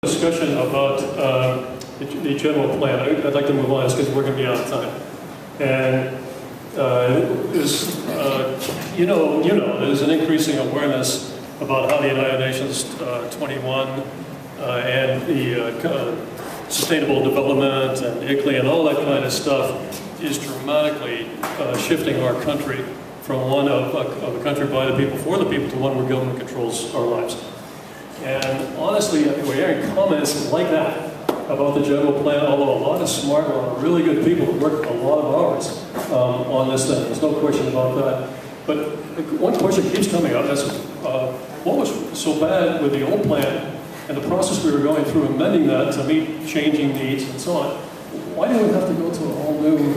Discussion about the general plan. I'd like to move on because we're going to be out of time. And there's an increasing awareness about how the United Nations 21 and the Sustainable Development and ICLEI and all that kind of stuff is dramatically shifting our country from one of a country by the people, for the people, to one where government controls our lives. And honestly, we're hearing comments like that about the general plan, although a lot of smart, a lot of really good people work a lot of hours on this thing. There's no question about that. But one question keeps coming up is, what was so bad with the old plan and the process we were going through amending that to meet changing needs and so on? Why do we have to go to a whole new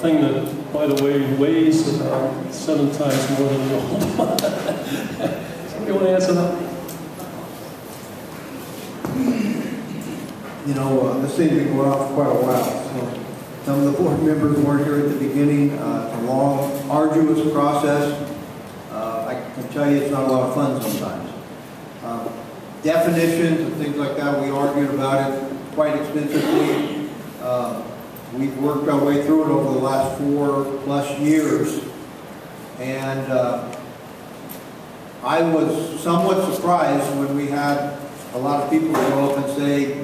thing that, by the way, weighs about 7 times more than the old one? Somebody want to answer that? You know, this thing's been going on for quite a while. So some of the board members weren't here at the beginning. It's a long, arduous process. I can tell you it's not a lot of fun sometimes. Definitions and things like that, we argued about it quite extensively. We've worked our way through it over the last 4+ years. And I was somewhat surprised when we had a lot of people go up and say,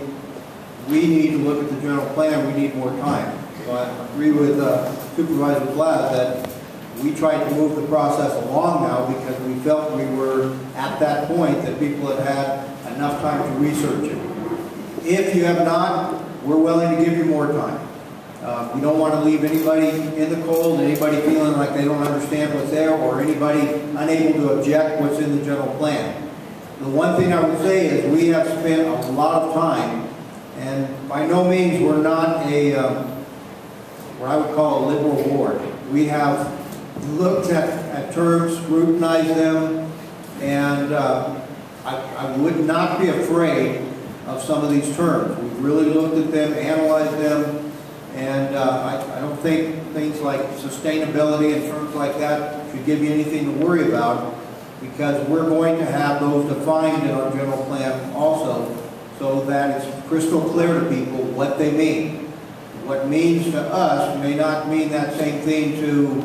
we need to look at the general plan, we need more time. So I agree with Supervisor Platt that we tried to move the process along now because we felt we were at that point that people had had enough time to research it. If you have not, we're willing to give you more time. We don't want to leave anybody in the cold, anybody feeling like they don't understand what's there, or anybody unable to object what's in the general plan. The one thing I would say is we have spent a lot of time, and by no means we're not a, what I would call a liberal board. We have looked at terms, scrutinized them, and I would not be afraid of some of these terms. We've really looked at them, analyzed them, and I don't think things like sustainability and terms like that should give you anything to worry about, because we're going to have those defined in our general plan also, so that it's crystal clear to people what they mean. What means to us may not mean that same thing to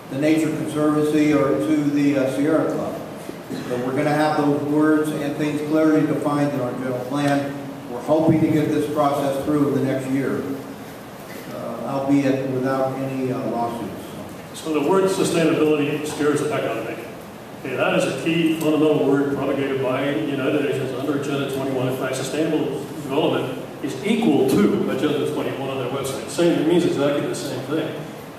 the Nature Conservancy or to the Sierra Club. So we're going to have those words and things clearly defined in our general plan. We're hoping to get this process through in the next year, albeit without any lawsuits. So the word sustainability scares the heck out of me. Okay, that is a key fundamental word propagated by the United Nations under Agenda 21. In fact, sustainable development is equal to Agenda 21 on their website. It means exactly the same thing.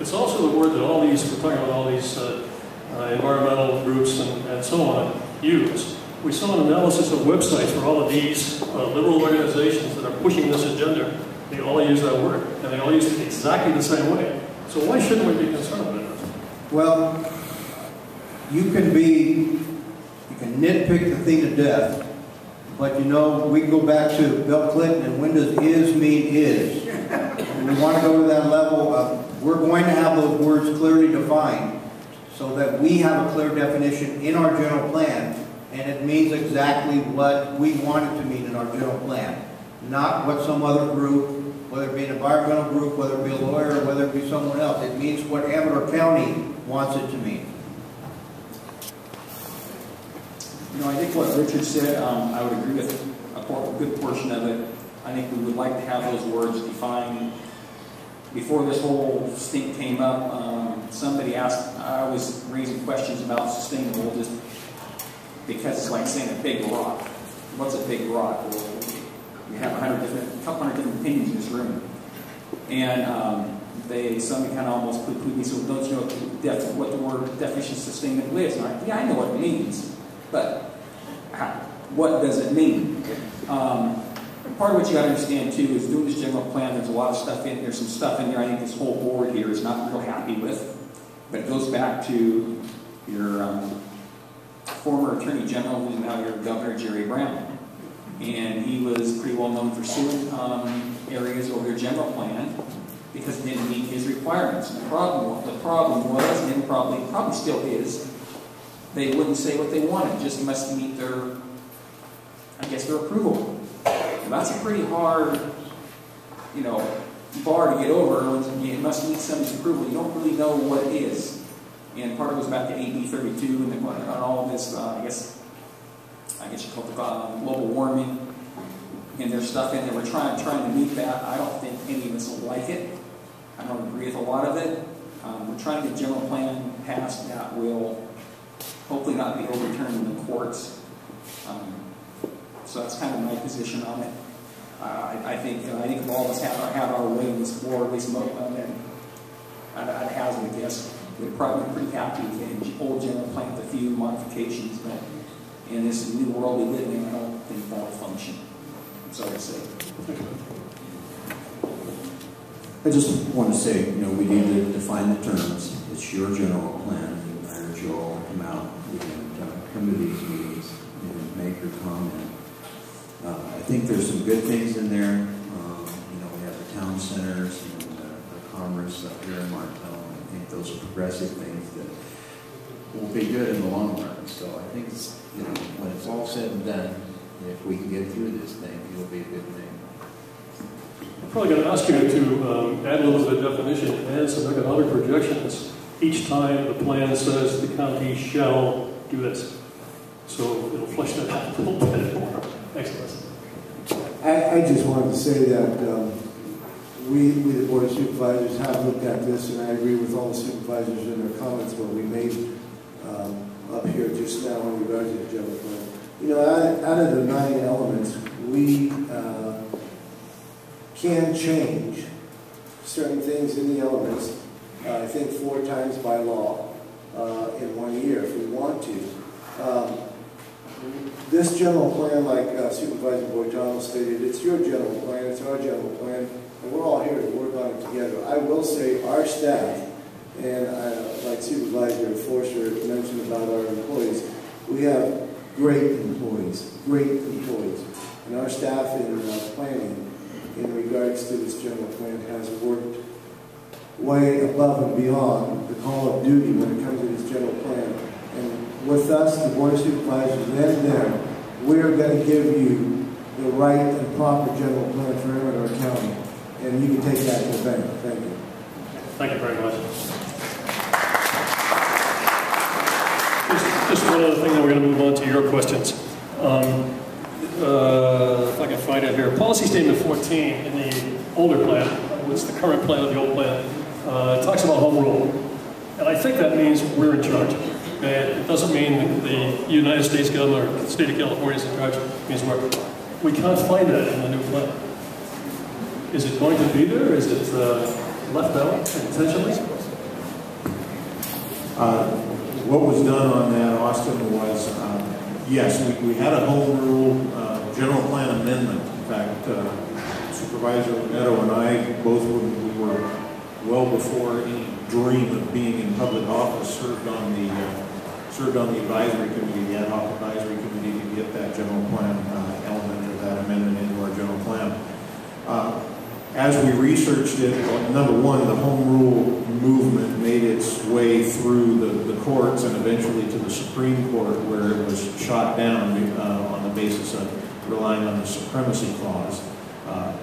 It's also the word that all these, we're talking about all these environmental groups and so on, use. We saw an analysis of websites for all of these liberal organizations that are pushing this agenda. They all use that word, and they all use it exactly the same way. So why shouldn't we be concerned about it? Well, you can nitpick the thing to death, but we can go back to Bill Clinton and when does is mean is. And we want to go to that level of, we're going to have those words clearly defined so that we have a clear definition in our general plan, and it means exactly what we want it to mean in our general plan, not what some other group, whether it be an environmental group, whether it be a lawyer, whether it be someone else. It means what Amador County wants it to mean. I think what Richard said, I would agree with a good portion of it. I think we would like to have those words defined. Before this whole stink came up, somebody asked, I was raising questions about sustainable just because it's like saying a big rock. What's a big rock? Well, we have a couple hundred different opinions in this room. And somebody kind of almost poo-pooed me, so don't you know what the word definition of sustainable is? And yeah, I know what it means, but what does it mean? Part of what you got to understand too is doing this general plan, there's a lot of stuff in there, some stuff in there I think this whole board here is not real happy with, but it goes back to your former Attorney General, who's now your Governor, Jerry Brown. And he was pretty well known for suing areas over their general plan because it didn't meet his requirements. And the problem was, and probably still is, they wouldn't say what they wanted, just must meet their approval. that's a pretty hard, bar to get over. It must need somebody's approval. You don't really know what it is. And part of it goes back to AB 32 and all of this, I guess you call it global warming, and there's stuff in there. We're trying to meet that. I don't think any of us will like it. I don't agree with a lot of it. We're trying to get a general plan passed that will hopefully not be overturned in the courts. So that's kind of my position on it. I think if all of us have our way in this war, at least most of them, I'd hazard a guess, we're probably pretty happy with the old general plan with a few modifications, but in this new world we live in, I don't think that'll function. I'm sorry to say. I just want to say, we need to define the terms. It's your general plan. I urge you all to come out and come to these meetings and make your comment. I think there's some good things in there. We have the town centers and the commerce up here in Martell. I think those are progressive things that will be good in the long run. So I think, when it's all said and done, if we can get through this thing, it'll be a good thing. I'm probably going to ask you to add a little bit of definition and some economic projections each time the plan says the county shall do this. So it'll flesh that out a little bit more. Excellent. I just wanted to say that we, the Board of Supervisors, have looked at this, and I agree with all the supervisors in their comments what we made up here just now in regards to the general plan. Out of the 9 elements, we can change certain things in the elements, I think 4 times by law in 1 year if we want to. This general plan, like Supervisor Boitano stated, it's your general plan, it's our general plan, and we're all here to work on it together. I will say our staff, and like Supervisor Forster mentioned about our employees, we have great employees, and our staff in planning in regards to this general plan has worked way above and beyond the call of duty when it comes to this general plan. And with us, the Board of Supervisors, and them, we're going to give you the right and proper general plan for Amador County. And you can take that to the bank. Thank you. Thank you very much. Just one other thing, then we're going to move on to your questions. If I can find it here. Policy Statement 14 in the older plan, what's the current plan of the old plan, talks about home rule. And I think that means we're in charge. It doesn't mean the United States government or the state of California is in charge. It means we can't find that in the new plan. Is it going to be there? Is it left out intentionally? What was done on that, Austin, was, yes, we had a home rule general plan amendment. In fact, Supervisor Neto and I, both when we were well before any dream of being in public office, served on the advisory committee, the ad hoc advisory committee, to get that general plan element or that amendment into our general plan. As we researched it, number one, the home rule movement made its way through the courts and eventually to the Supreme Court, where it was shot down on the basis of relying on the supremacy clause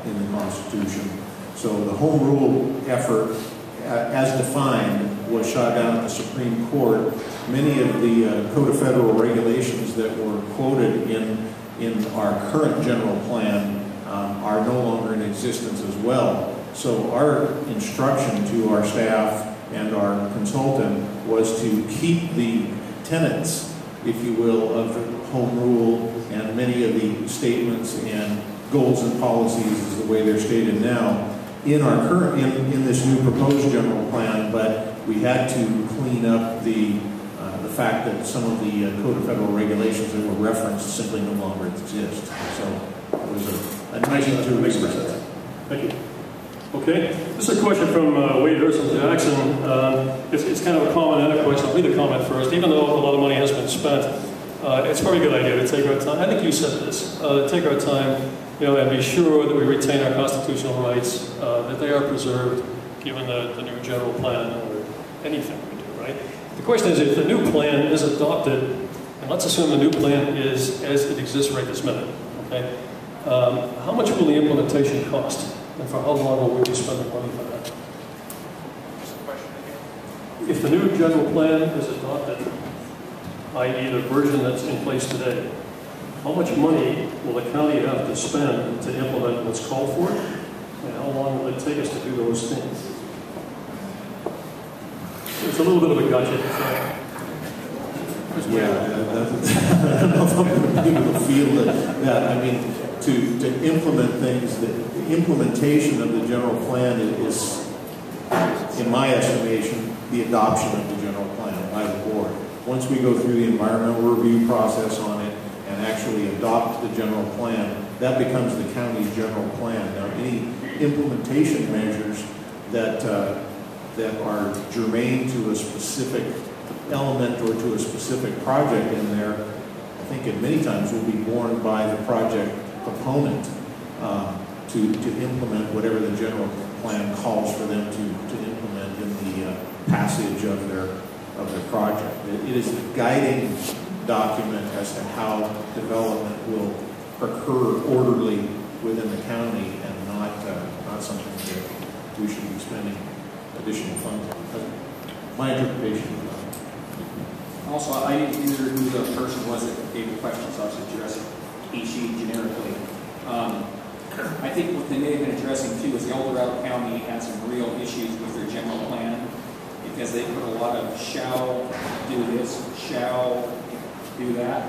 in the Constitution. So the home rule effort, as defined, was shot down at the Supreme Court. Many of the Code of Federal Regulations that were quoted in our current general plan are no longer in existence as well. So our instruction to our staff and our consultant was to keep the tenets, if you will, of home rule and many of the statements and goals and policies is the way they're stated now in our current in this new proposed general plan, but we had to clean up the fact that some of the Code of Federal Regulations that were referenced simply no longer exist. So it was a nice to make sense. Thank you. Okay, this is a question from Wade Urson Jackson. It's kind of a comment and a question. I'll read the comment first. Even though a lot of money has been spent, it's probably a good idea to take our time. I think you said this. Take our time, and be sure that we retain our constitutional rights, that they are preserved, given the new general plan or anything we do. Right. The question is, if the new plan is adopted, and let's assume the new plan is as it exists right this minute. Okay. How much will the implementation cost? And for how long will we be spending money for that? If the new general plan is adopted, i.e. the version that's in place today, how much money will the county have to spend to implement what's called for? And how long will it take us to do those things? It's a little bit of a gotcha. Yeah, I don't know if I'm going to be able to feel that. I mean, to implement things, the implementation of the general plan is, in my estimation, the adoption of the general plan by the board. Once we go through the environmental review process on it and actually adopt the general plan, that becomes the county's general plan. Now, any implementation measures that are germane to a specific element or to a specific project in there, I think in many times will be borne by the project proponent to implement whatever the general plan calls for them to implement in the passage of their project. It is a guiding document as to how development will occur orderly within the county and not something that we should be spending additional funds on. That's my interpretation of that. Also, I didn't hear who the person was that gave the question, so I was addressing each sheet generically. I think what they may have been addressing too is the El Dorado County had some real issues with their general plan because they put a lot of shall do this, shall do that,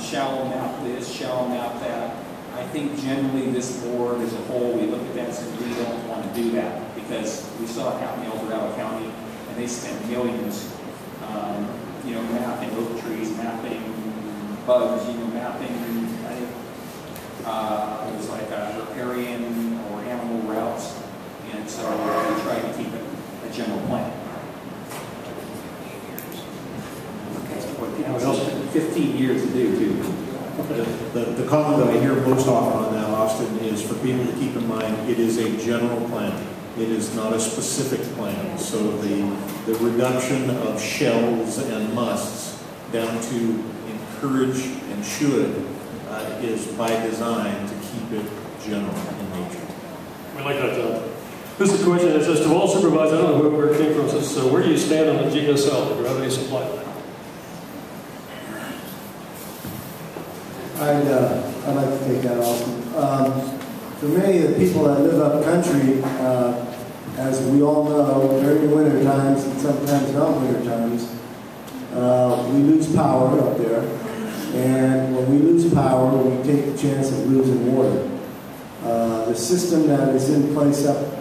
shall map this, shall map that. I think generally this board as a whole, we look at that and say we don't want to do that because we saw it happen in El Dorado County and they spent millions, mapping oak trees, mapping bugs, mapping, I think it was like riparian or animal routes, and so we tried to keep it a general plan. What else? 15 years to do, too. The comment that I hear most often on that, Austin, is for people to keep in mind it is a general plan. It is not a specific plan. So the reduction of shells and musts down to encourage and should is by design to keep it general in nature. We like that, John. This is a question that says to all supervisors, I don't know where it came from, says, so where do you stand on the GSL, the gravity supply line? I'd like to take that also. For many of the people that live up country, as we all know, during the winter times and sometimes not winter times, we lose power up there. And when we lose power, we take the chance of losing water. The system that is in place up